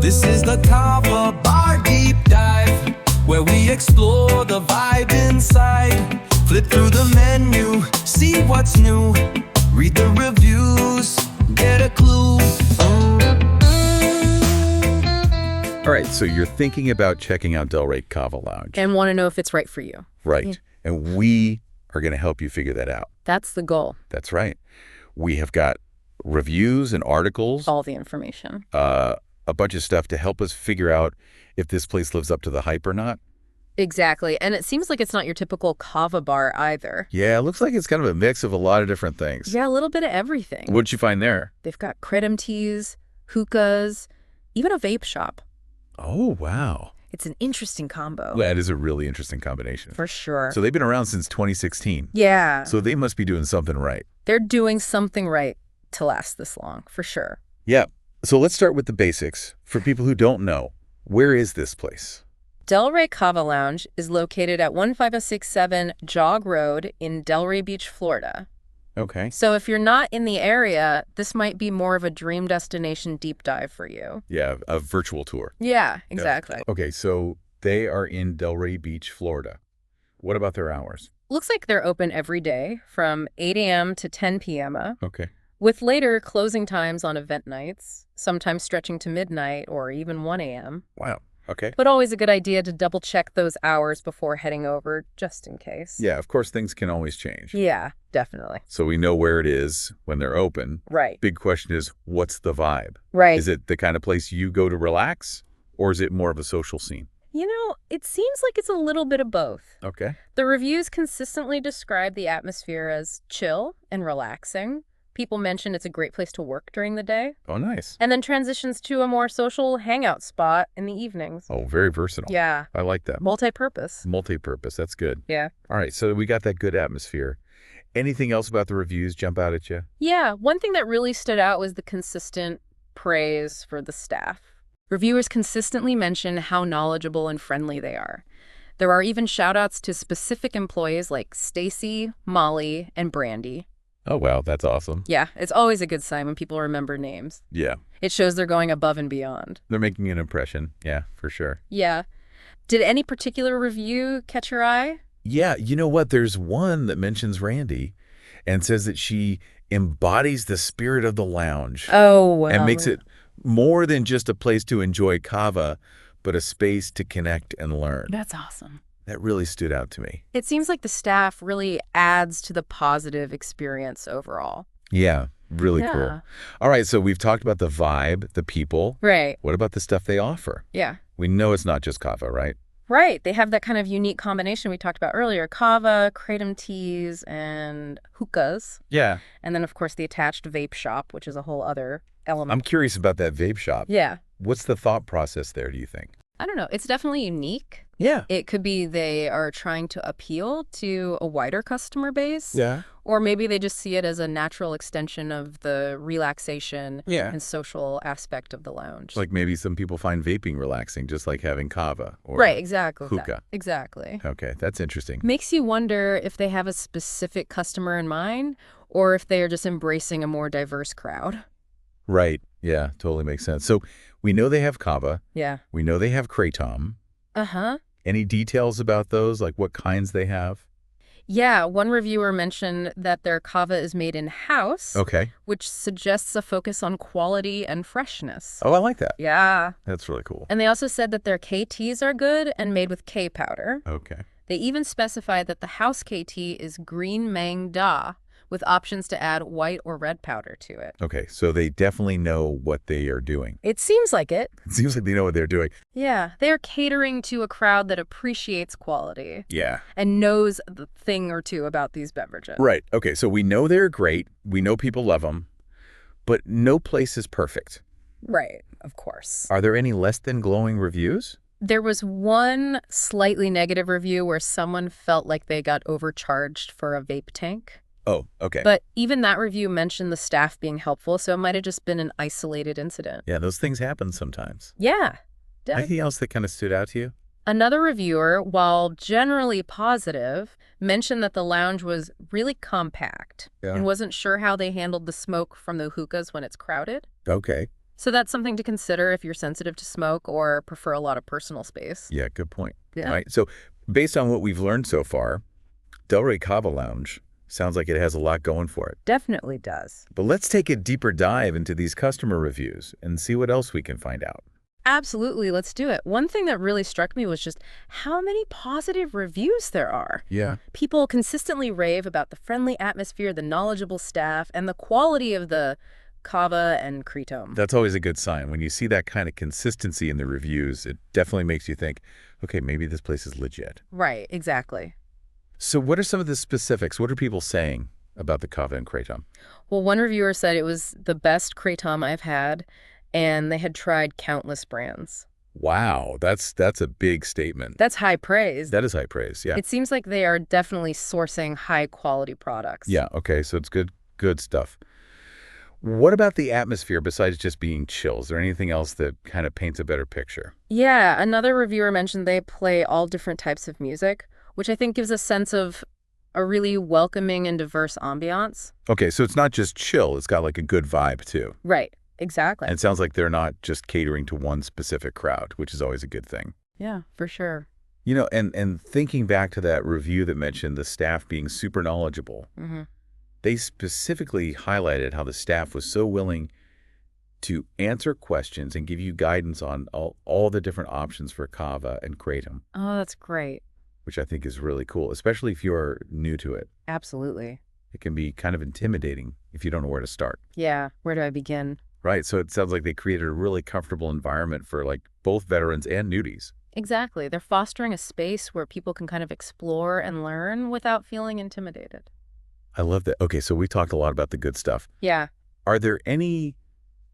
This is the Kava Bar Deep Dive, where we explore the vibe inside. Flip through the menu, see what's new. Read the reviews, get a clue. All right, so you're thinking about checking out Delray Kava Lounge. And want to know if it's right for you. Right. Yeah. And we are going to help you figure that out. That's the goal. That's right. We have got reviews and articles, All the information. a bunch of stuff to help us figure out if this place lives up to the hype or not. Exactly. And it seems like it's not your typical kava bar either. Yeah, it looks like it's kind of a mix of a lot of different things. Yeah, a little bit of everything. What'd you find there? They've got kratom teas, hookahs, even a vape shop. Oh, wow. It's an interesting combo. That is a really interesting combination. For sure. So they've been around since 2016. Yeah. So they must be doing something right. They're doing something right to last this long, for sure. Yeah. So let's start with the basics. For people who don't know, where is this place? Delray Kava Lounge is located at 15067 Jog Road in Delray Beach, Florida. Okay. So if you're not in the area, this might be more of a dream destination deep dive for you. Yeah, a virtual tour. Yeah, exactly. Yeah. Okay, so they are in Delray Beach, Florida. What about their hours? Looks like they're open every day from 8 a.m. to 10 p.m. Okay. with later closing times on event nights, sometimes stretching to midnight or even 1 a.m. Wow. Okay. But always a good idea to double check those hours before heading over, just in case. Yeah, of course, things can always change. Yeah, definitely. So we know where it is when they're open. Right. Big question is, what's the vibe? Right. Is it the kind of place you go to relax, or is it more of a social scene? You know, it seems like it's a little bit of both. Okay. The reviews consistently describe the atmosphere as chill and relaxing. People mention it's a great place to work during the day. Oh, nice. And then transitions to a more social hangout spot in the evenings. Oh, very versatile. Yeah. I like that. Multi-purpose. Multi-purpose. That's good. Yeah. All right, so we got that good atmosphere. Anything else about the reviews jump out at you? Yeah. One thing that really stood out was the consistent praise for the staff. Reviewers consistently mention how knowledgeable and friendly they are. There are even shout-outs to specific employees like Stacy, Molly, and Brandy. Oh, wow, that's awesome. Yeah, it's always a good sign when people remember names. Yeah, It shows they're going above and beyond. they're making an impression. Yeah, for sure. Yeah. Did any particular review catch your eye? Yeah, you know what? There's one that mentions Randy and says that she embodies the spirit of the lounge Oh, wow. and makes it more than just a place to enjoy kava, but a space to connect and learn. That's awesome. That really stood out to me. It seems like the staff really adds to the positive experience overall. Yeah, really Yeah. cool. All right, so we've talked about the vibe, the people. Right. What about the stuff they offer? Yeah. We know it's not just kava, right? Right. They have that kind of unique combination we talked about earlier. Kava, kratom teas, and hookahs. Yeah. And then, of course, the attached vape shop, which is a whole other element. I'm curious about that vape shop. Yeah. What's the thought process there, do you think? I don't know. It's definitely unique. Yeah. It could be they are trying to appeal to a wider customer base. Yeah. Or maybe they just see it as a natural extension of the relaxation Yeah. and social aspect of the lounge. Like maybe some people find vaping relaxing, just like having kava or right, exactly. hookah. Exactly. Okay, that's interesting. Makes you wonder if they have a specific customer in mind or if they are just embracing a more diverse crowd. Right. Yeah, totally makes sense. So we know they have kava. Yeah. We know they have kratom. Uh-huh. Any details about those, like what kinds they have? Yeah, one reviewer mentioned that their kava is made in-house, Okay. which suggests a focus on quality and freshness. Oh, I like that. Yeah. That's really cool. And they also said that their KTs are good and made with K powder. Okay. They even specified that the house KT is green Mang Da, with options to add white or red powder to it. Okay, so they definitely know what they are doing. It seems like it. It seems like they know what they're doing. Yeah, they're catering to a crowd that appreciates quality Yeah. and knows the thing or two about these beverages. Right. Okay, so we know they're great. We know people love them. But no place is perfect. Right, of course. Are there any less than glowing reviews? There was one slightly negative review where someone felt like they got overcharged for a vape tank. Oh, okay. But even that review mentioned the staff being helpful, so it might have just been an isolated incident. Yeah, those things happen sometimes. Yeah. Anything else that kind of stood out to you? Another reviewer, while generally positive, mentioned that the lounge was really compact and wasn't sure how they handled the smoke from the hookahs when it's crowded. Okay. So that's something to consider if you're sensitive to smoke or prefer a lot of personal space. Yeah, good point. Yeah. Right. So based on what we've learned so far, Delray Kava Lounge sounds like it has a lot going for it. Definitely does. But let's take a deeper dive into these customer reviews and see what else we can find out. Absolutely, let's do it. One thing that really struck me was just how many positive reviews there are. Yeah. People consistently rave about the friendly atmosphere, the knowledgeable staff, and the quality of the kava and kratom. That's always a good sign. When you see that kind of consistency in the reviews, it definitely makes you think, okay, maybe this place is legit. Right, exactly. So what are some of the specifics? What are people saying about the kava and kratom? Well, one reviewer said it was the best kratom I've had, and they had tried countless brands. Wow, that's a big statement. That's high praise. That is high praise, yeah. It seems like they are definitely sourcing high-quality products. Yeah, okay, so it's good stuff. What about the atmosphere besides just being chill? Is there anything else that kind of paints a better picture? Yeah, another reviewer mentioned they play all different types of music, which I think gives a sense of a really welcoming and diverse ambiance. Okay, so it's not just chill, it's got like a good vibe too. Right, exactly. And it sounds like they're not just catering to one specific crowd, which is always a good thing. Yeah, for sure. You know, and thinking back to that review that mentioned the staff being super knowledgeable, they specifically highlighted how the staff was so willing to answer questions and give you guidance on all the different options for kava and kratom, Oh, that's great. which I think is really cool, especially if you're new to it. Absolutely. It can be kind of intimidating if you don't know where to start. Yeah, where do I begin? Right, so it sounds like they created a really comfortable environment for like both veterans and newbies. Exactly. They're fostering a space where people can kind of explore and learn without feeling intimidated. I love that. Okay, so we talked a lot about the good stuff. Yeah. Are there any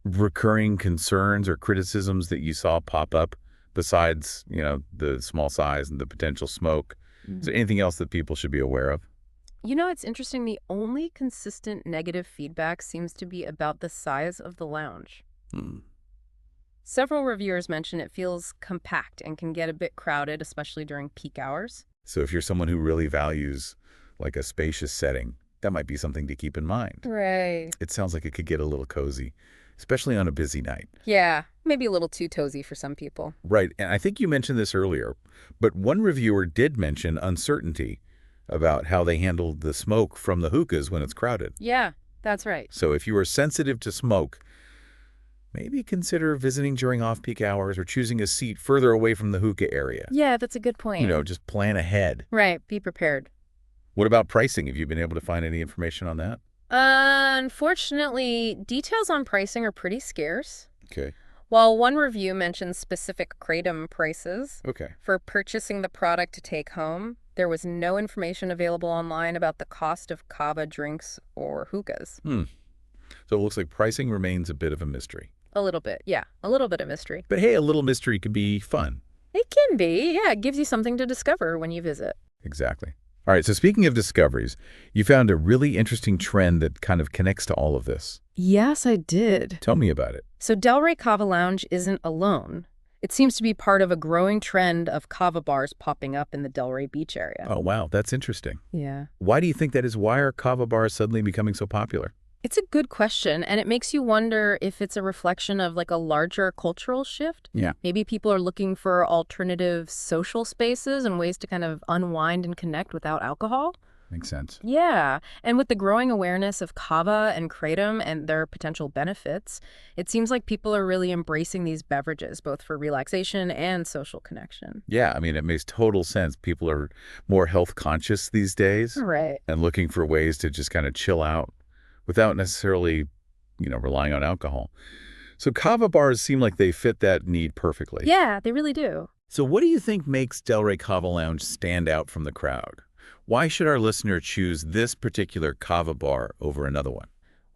recurring concerns or criticisms that you saw pop up besides, the small size and the potential smoke? Is there anything else that people should be aware of? You know, it's interesting. The only consistent negative feedback seems to be about the size of the lounge. Several reviewers mention it feels compact and can get a bit crowded, especially during peak hours. So if you're someone who really values like a spacious setting, that might be something to keep in mind. Right. It sounds like it could get a little cozy, especially on a busy night. Yeah, maybe a little too cozy for some people. Right, and I think you mentioned this earlier, but one reviewer did mention uncertainty about how they handled the smoke from the hookahs when it's crowded. Yeah, that's right. So if you are sensitive to smoke, maybe consider visiting during off-peak hours or choosing a seat further away from the hookah area. Yeah, that's a good point. Just plan ahead. Right, be prepared. What about pricing? Have you been able to find any information on that? Unfortunately, details on pricing are pretty scarce. Okay. While one review mentions specific kratom prices Okay. for purchasing the product to take home, there was no information available online about the cost of kava drinks or hookahs. So it looks like pricing remains a bit of a mystery. A little bit, yeah. A little bit of mystery. But hey, a little mystery could be fun. It can be, yeah. It gives you something to discover when you visit. Exactly. All right, so speaking of discoveries, you found a really interesting trend that kind of connects to all of this. Yes, I did. Tell me about it. So Delray Kava Lounge isn't alone. It seems to be part of a growing trend of kava bars popping up in the Delray Beach area. Oh, wow, that's interesting. Yeah. Why do you think that is? Why are kava bars suddenly becoming so popular? It's a good question, and it makes you wonder if it's a reflection of like a larger cultural shift. Yeah. Maybe people are looking for alternative social spaces and ways to kind of unwind and connect without alcohol. Makes sense. Yeah, and with the growing awareness of kava and kratom and their potential benefits, it seems like people are really embracing these beverages, both for relaxation and social connection. Yeah, I mean, it makes total sense. People are more health conscious these days Right. and looking for ways to just kind of chill out without necessarily, relying on alcohol. So kava bars seem like they fit that need perfectly. Yeah, they really do. So what do you think makes Delray Kava Lounge stand out from the crowd? Why should our listener choose this particular kava bar over another one?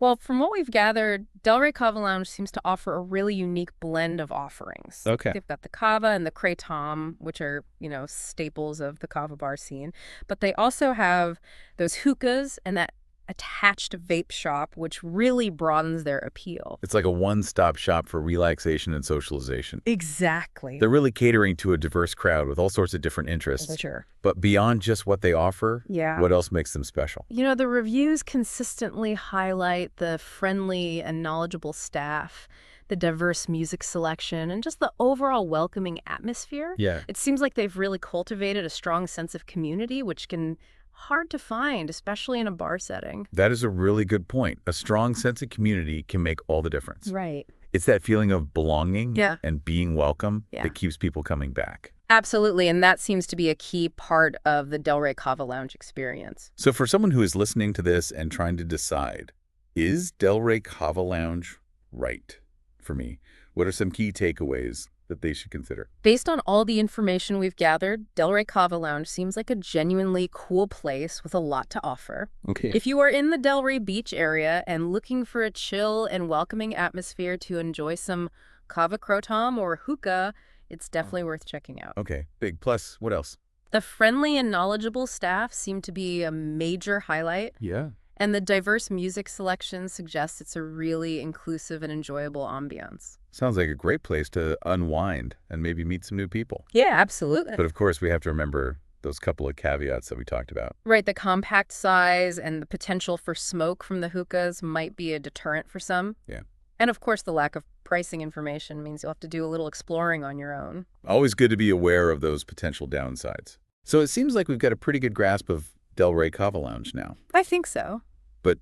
Well, from what we've gathered, Delray Kava Lounge seems to offer a really unique blend of offerings. Okay. They've got the kava and the kratom, which are, staples of the kava bar scene. But they also have those hookahs and that attached vape shop, which really broadens their appeal. It's like a one-stop shop for relaxation and socialization. Exactly. They're really catering to a diverse crowd with all sorts of different interests. For sure. But beyond just what they offer, Yeah. what else makes them special? The reviews consistently highlight the friendly and knowledgeable staff, the diverse music selection, and just the overall welcoming atmosphere. Yeah. It seems like they've really cultivated a strong sense of community, which can hard to find, especially in a bar setting. That is a really good point. A strong sense of community can make all the difference. Right. It's that feeling of belonging Yeah. and being welcome Yeah. that keeps people coming back. Absolutely, and that seems to be a key part of the Delray Kava Lounge experience. So for someone who is listening to this and trying to decide, is Delray Kava Lounge right for me? What are some key takeaways that they should consider? Based on all the information we've gathered, Delray Kava Lounge seems like a genuinely cool place with a lot to offer. Okay. If you are in the Delray Beach area and looking for a chill and welcoming atmosphere to enjoy some kava krotom or hookah, it's definitely worth checking out. Okay, big. Plus, what else? The friendly and knowledgeable staff seem to be a major highlight, Yeah. and the diverse music selection suggests it's a really inclusive and enjoyable ambiance. Sounds like a great place to unwind and maybe meet some new people. Yeah, absolutely. But of course, we have to remember those couple of caveats that we talked about. Right, the compact size and the potential for smoke from the hookahs might be a deterrent for some. Yeah. And of course, the lack of pricing information means you'll have to do a little exploring on your own. Always good to be aware of those potential downsides. So it seems like we've got a pretty good grasp of Delray Kava Lounge now. I think so. But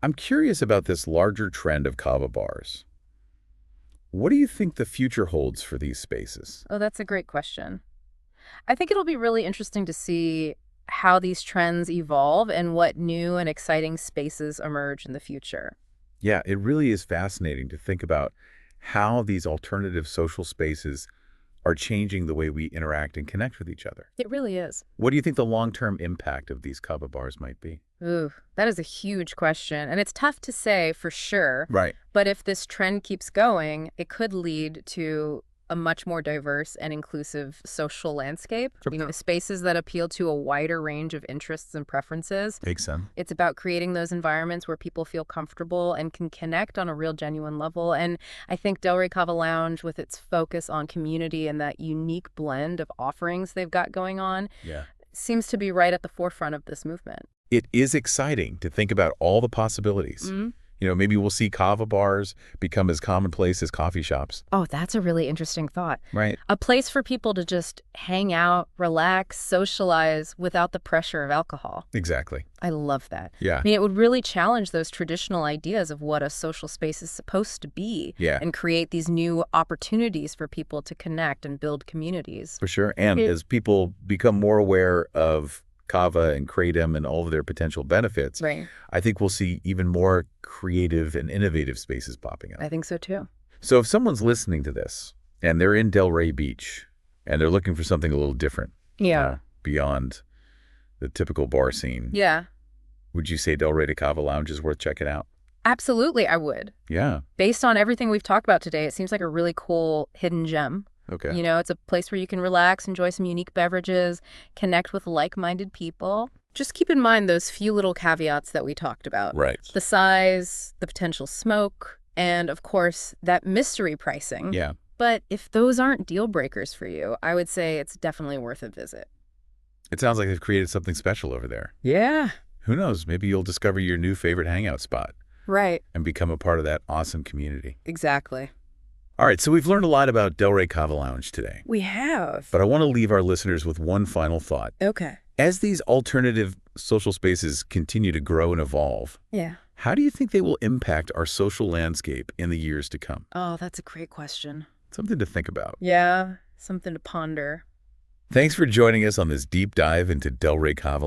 I'm curious about this larger trend of kava bars. What do you think the future holds for these spaces? Oh, that's a great question. I think it'll be really interesting to see how these trends evolve and what new and exciting spaces emerge in the future. Yeah, it really is fascinating to think about how these alternative social spaces are changing the way we interact and connect with each other. It really is. What do you think the long-term impact of these kava bars might be? Ooh, that is a huge question. And it's tough to say for sure. Right. But if this trend keeps going, it could lead to a much more diverse and inclusive social landscape. Sure. Spaces that appeal to a wider range of interests and preferences. Makes sense. It's about creating those environments where people feel comfortable and can connect on a real genuine level. And I think Delray Kava Lounge, with its focus on community and that unique blend of offerings they've got going on, Yeah. seems to be right at the forefront of this movement. It is exciting to think about all the possibilities. Mm-hmm. Maybe we'll see kava bars become as commonplace as coffee shops. Oh, that's a really interesting thought. Right. A place for people to just hang out, relax, socialize without the pressure of alcohol. Exactly. I love that. Yeah. I mean, it would really challenge those traditional ideas of what a social space is supposed to be. Yeah. And create these new opportunities for people to connect and build communities. For sure. And as people become more aware of kava and kratom and all of their potential benefits, Right. I think we'll see even more creative and innovative spaces popping up. I think so too. So if someone's listening to this and they're in Delray Beach and they're looking for something a little different beyond the typical bar scene, Yeah. would you say Delray Kava Lounge is worth checking out? Absolutely, I would. Yeah. Based on everything we've talked about today, it seems like a really cool hidden gem. Okay. It's a place where you can relax, enjoy some unique beverages, connect with like-minded people. Just keep in mind those few little caveats that we talked about. Right. The size, the potential smoke, and of course, that mystery pricing. Yeah. But if those aren't deal breakers for you, I would say it's definitely worth a visit. It sounds like they've created something special over there. Yeah. Who knows? Maybe you'll discover your new favorite hangout spot Right. and become a part of that awesome community. Exactly. All right, so we've learned a lot about Delray Kava Lounge today, We have. but I want to leave our listeners with one final thought. Okay. As these alternative social spaces continue to grow and evolve, Yeah. how do you think they will impact our social landscape in the years to come? Oh, that's a great question. Something to think about. Yeah. Something to ponder. Thanks for joining us on this deep dive into Delray Kava